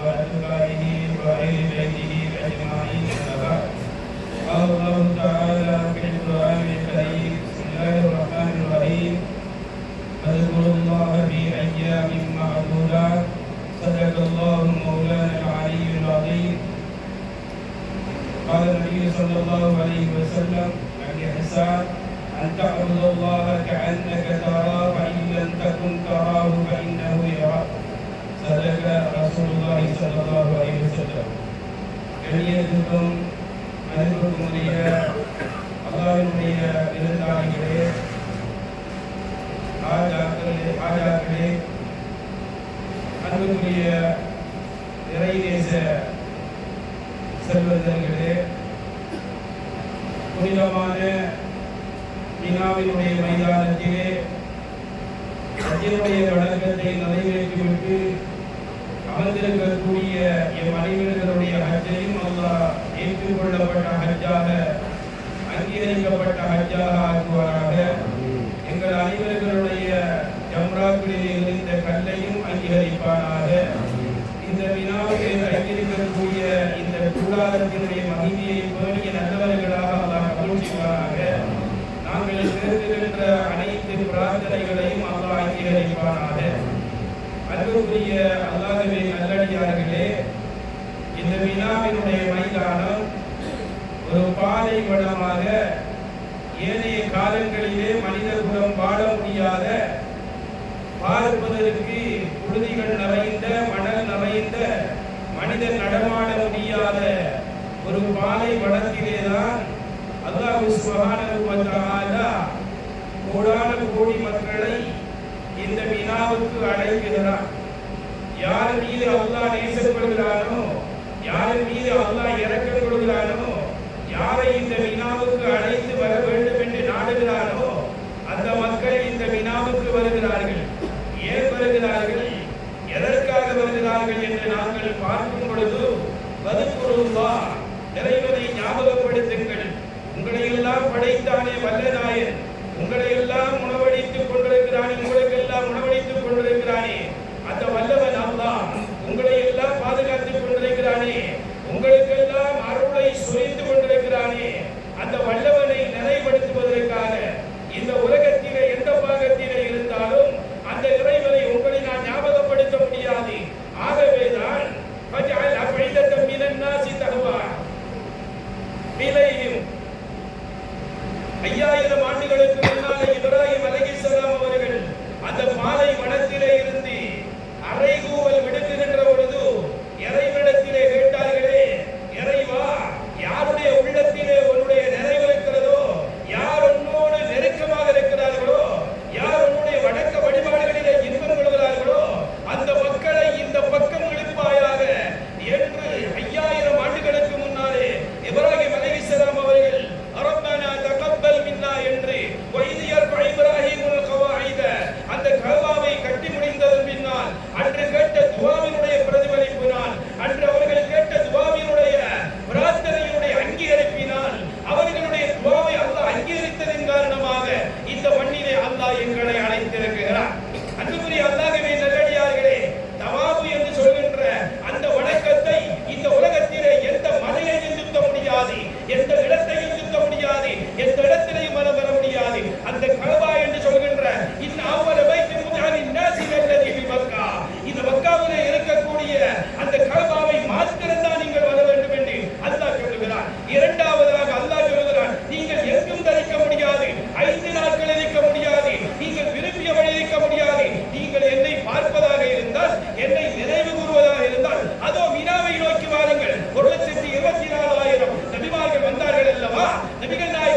وأتباعه وأهل بيته أجمعين. قال الله تعالى في القرآن الكريم: بسم الله الرحمن الرحيم. فاذكروا الله في أيام معدودات. صدق الله مولانا العلي العظيم. قال النبي صلى الله عليه وسلم: الإحسان أن تعبد الله كأنك تراه فإن لم تكن تراه فإنه يراك. صدق رسول الله صلى الله عليه وسلم. கண்ணியத்துக்கும் அன்புக்குரிய அல்லாஹ்வினுடைய விருந்தாளிகளே, ஆஜாக்களே, அன்புக்குரிய இறைநேச செல்வந்தர்களே, புனிதமான மினாவினுடைய மைதானத்திலே ஹஜ்ஜினுடைய வணக்கத்தை நிறைவேற்றிவிட்டு அமர்ந்திருக்கக்கூடிய எம் அனைவர்களுடைய ஹஜ்ஜையும் அல்லாஹ் ஏற்றுக்கொள்ளப்பட்ட ஹஜ்ஜாக, அங்கீகரிக்கப்பட்ட ஹஜ்ஜாக ஆக்குவாராக. எங்கள் அனைவர்களுடைய ஜம்ராக்களில் இருந்த கல்லையும் அங்கீகரிப்பாராக. இந்த வினாவில் அங்கீகரிக்கக்கூடிய இந்த கூடாரத்தினுடைய மகிமையை பேணிய நல்லவர்களாக அல்லாஹ் கபூல் செய்வாராக. நாங்கள் கேட்கின்ற அனைத்து பிரார்த்தனைகளையும் அல்லாஹ் அங்கீகரிப்பாராக. அன்புக்குரிய அல்லாஹ்வின் நல்லடியார்களே, இந்த வினாவினுடைய மைதானம் ஒரு பாலைவனமாக, ஏனைய காலங்களிலே மனித குலம் வாழ முடியாத, பார்ப்பதற்கு புழுதிகள் நிறைந்த, மணல் நிறைந்த, மனிதன் நடமாட முடியாத ஒரு பாலைவனத்திலேதான் அல்லாஹ் சுப்ஹானஹு வ தஆலா கோடான கோடி மக்களை இந்த வினாவுக்கு அழைக்கிறார். யார் மீது அல்லாஹ் நேசப்படுகிறானோ, யார் மீது அல்லாஹ் இரக்கம் கொள்கிறானோ, யாரை இந்த வினாவுக்கு அழைத்து வர வேண்டும் என்று நாடுகிறானோ அந்த மக்கள் இந்த வினாவுக்கு வருகிறார்கள். ஏன் வருகிறார்கள், எதற்காக வருகிறார்கள் என்று நாங்கள் பார்க்கும் பொழுது, வதுகுருல்லாஹ், இறைவனை ஞாபகப்படுத்துங்கள். உங்களை எல்லாம் படைத்தானே வல்லநாயன், உங்களை எல்லாம் உணவளித்துக் கொண்டிருக்கிறானே, உங்களுக்கு எல்லாம் உணவளித்துக் கொண்டிருக்கிறானே அந்த வல்லவன் அல்லாஹ். உங்களை எல்லாம் பாதுகாத்துக் கொண்டிருக்கிறானே, உங்களுக்கெல்லாம் அருளை சொரிந்து கொண்டிருக்கிறானே அந்த வல்லவனை நினைவுபடுத்துவதற்காக இந்த உலகத்திலே எந்த பாகத்திலே இருந்தாலும் அந்த இறைவனை உங்களை நான் ஞாபகப்படுத்த முடியாது. ஆகவேதான் ஃபஜஅல் அஃபீதத்தம் மினன் நாஸி தஹ்வா இலைஹிம். 5000 ஆண்டுகளுக்கு முன்னாலே இப்ராஹிம் அலைஹிஸ்ஸலாம் அவர்கள் அந்த பாலை வனத்திலே இருந்து அறைகூவல் விடுக்கின்ற பொழுது இறைவனிடத்திலே கேட்டார்களே, இறைவா, யாருடைய உள்ளத்திலே உன்னுடைய நினைவு இருக்கிறதோ, யார் உன்னோடு நெருக்கமாக இருக்கிறார்களோ, யார் உன்னுடைய வணக்க வழிபாடுகளிலே இன்பம் கொள்கிறார்களோ அந்த மக்களை இந்த பக்கம் இழுப்பாயாக என்று 5000 ஆண்டுகளுக்கு முன்னாலே இப்ராஹிம் அலைஹிஸ்ஸலாம் அவர்கள் ரப்பனா தகப்பல் மின்னா என்று வைது யர்ஃபு இப்ராஹிமுல் கவாயித அந்த கஅபாவை கட்டி முடிந்ததன் பின்னால் அன்று கேட்ட துஆவினுடைய பிரதிபலிப்பினால், அன்று அவர்கள் கேட்ட துஆவினுடைய பிரார்த்தனையுடைய அங்கீகரிப்பினால், அவர்களுடைய துஆவை அல்லாஹ் அங்கீகரித்ததன் காரணமாக இந்த மண்ணிலே அல்லாஹ் எங்களை அழைத்திருக்கிறார். அன்புக்குரிய அல்லாஹ்வே நல்லடியார்களே, தவாபு என்று சொல்கின்ற அந்த வணக்கத்தை இந்த உலகத்திலே எந்த மலையையும் சுத்த முடியாது, எந்த இடத்தையும் சுத்த முடியாது, எந்த இடத்திலையும் வர முடியாது. அந்த கஅபா என்று சொல்கின்ற இந்த அவ்வள பைத்து முஜாலின் நாஸி அல்லதி ஃபி மக்கா, இந்த மக்காவிலே இருக்கக்கூடிய அந்த கஅபாவை மாத்திரம்தான் நீங்கள் வர வேண்டும் என்று அல்லாஹ் சொல்கிறார். இரண்டாவதாக அல்லாஹ் சொல்கிறார், நீங்கள் எங்கும் தரிக்க முடியாது, 5 நாட்கள் இருக்க முடியாது, நீங்கள் விரும்பியபடி இருக்க முடியாது. நீங்கள் என்னை பார்ப்பதாக இருந்தால், என்னை நினைவு கூறுவதாக இருந்தால், அதோ மினாவை நோக்கி வாருங்கள். 1,24,000 நபிமார்கள் வந்தார்கள் அல்லவா? நபிகள் நாயகம்